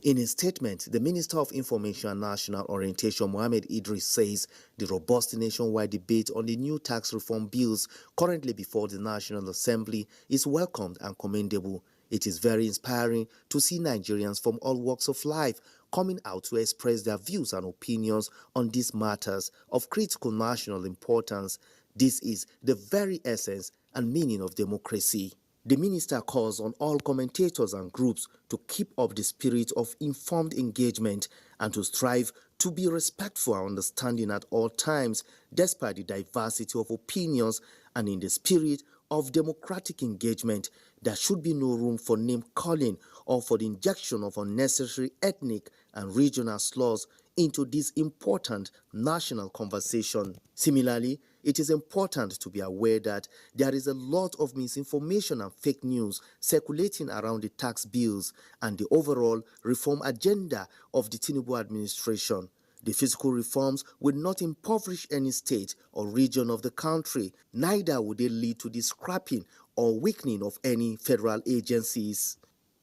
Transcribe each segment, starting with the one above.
In his statement, the Minister of Information and National Orientation, Mohammed Idris, says the robust nationwide debate on the new tax reform bills currently before the National Assembly is welcomed and commendable. It is very inspiring to see Nigerians from all walks of life coming out to express their views and opinions on these matters of critical national importance. This is the very essence and meaning of democracy. The minister calls on all commentators and groups to keep up the spirit of informed engagement and to strive to be respectful and understanding at all times, despite the diversity of opinions, and in the spirit of democratic engagement. There should be no room for name-calling or for the injection of unnecessary ethnic and regional slurs into this important national conversation. Similarly, it is important to be aware that there is a lot of misinformation and fake news circulating around the tax bills and the overall reform agenda of the Tinubu administration. The fiscal reforms will not impoverish any state or region of the country, neither will they lead to the scrapping or weakening of any federal agencies.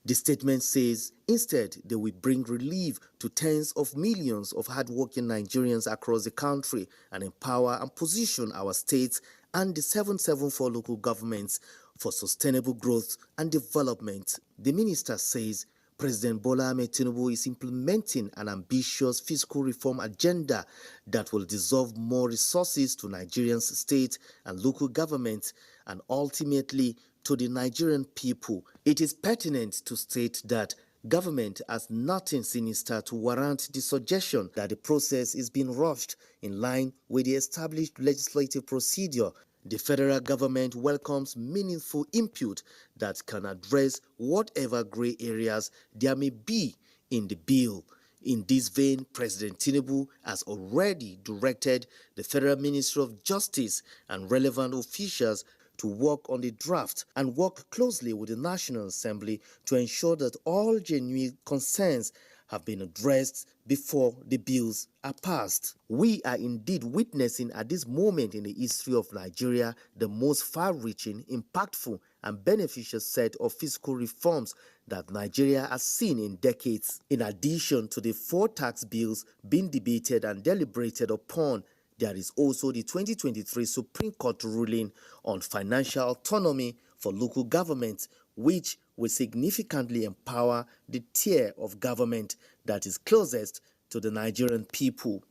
The statement says instead they will bring relief to tens of millions of hardworking Nigerians across the country and empower and position our states and the 774 local governments for sustainable growth and development. The minister says President Bola Ahmed Tinubu is implementing an ambitious fiscal reform agenda that will dissolve more resources to Nigerian state and local governments and ultimately to the Nigerian people. It is pertinent to state that government has nothing sinister to warrant the suggestion that the process is being rushed in line with the established legislative procedure. The federal government welcomes meaningful input that can address whatever gray areas there may be in the bill. In this vein, President Tinubu has already directed the Federal Ministry of Justice and relevant officials to work on the draft and work closely with the National Assembly to ensure that all genuine concerns have been addressed before the bills are passed. We are indeed witnessing at this moment in the history of Nigeria the most far-reaching, impactful and beneficial set of fiscal reforms that Nigeria has seen in decades. In addition to the 4 tax bills being debated and deliberated upon, there is also the 2023 Supreme Court ruling on financial autonomy for local governments, which will significantly empower the tier of government that is closest to the Nigerian people.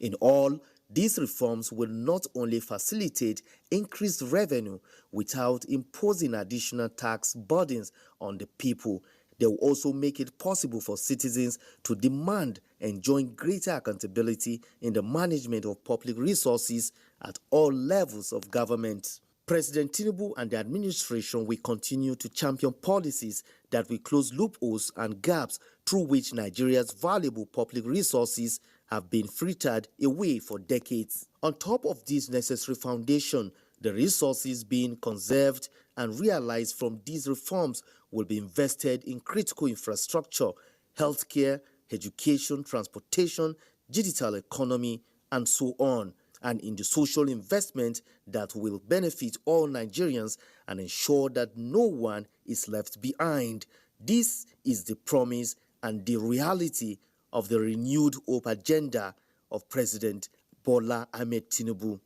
In all, these reforms will not only facilitate increased revenue without imposing additional tax burdens on the people, they will also make it possible for citizens to demand enjoying greater accountability in the management of public resources at all levels of government. President Tinubu and the administration will continue to champion policies that will close loopholes and gaps through which Nigeria's valuable public resources have been frittered away for decades. On top of this necessary foundation, the resources being conserved and realized from these reforms will be invested in critical infrastructure, healthcare, education, transportation, digital economy, and so on, and in the social investment that will benefit all Nigerians and ensure that no one is left behind. This is the promise and the reality of the renewed hope agenda of President Bola Ahmed Tinubu.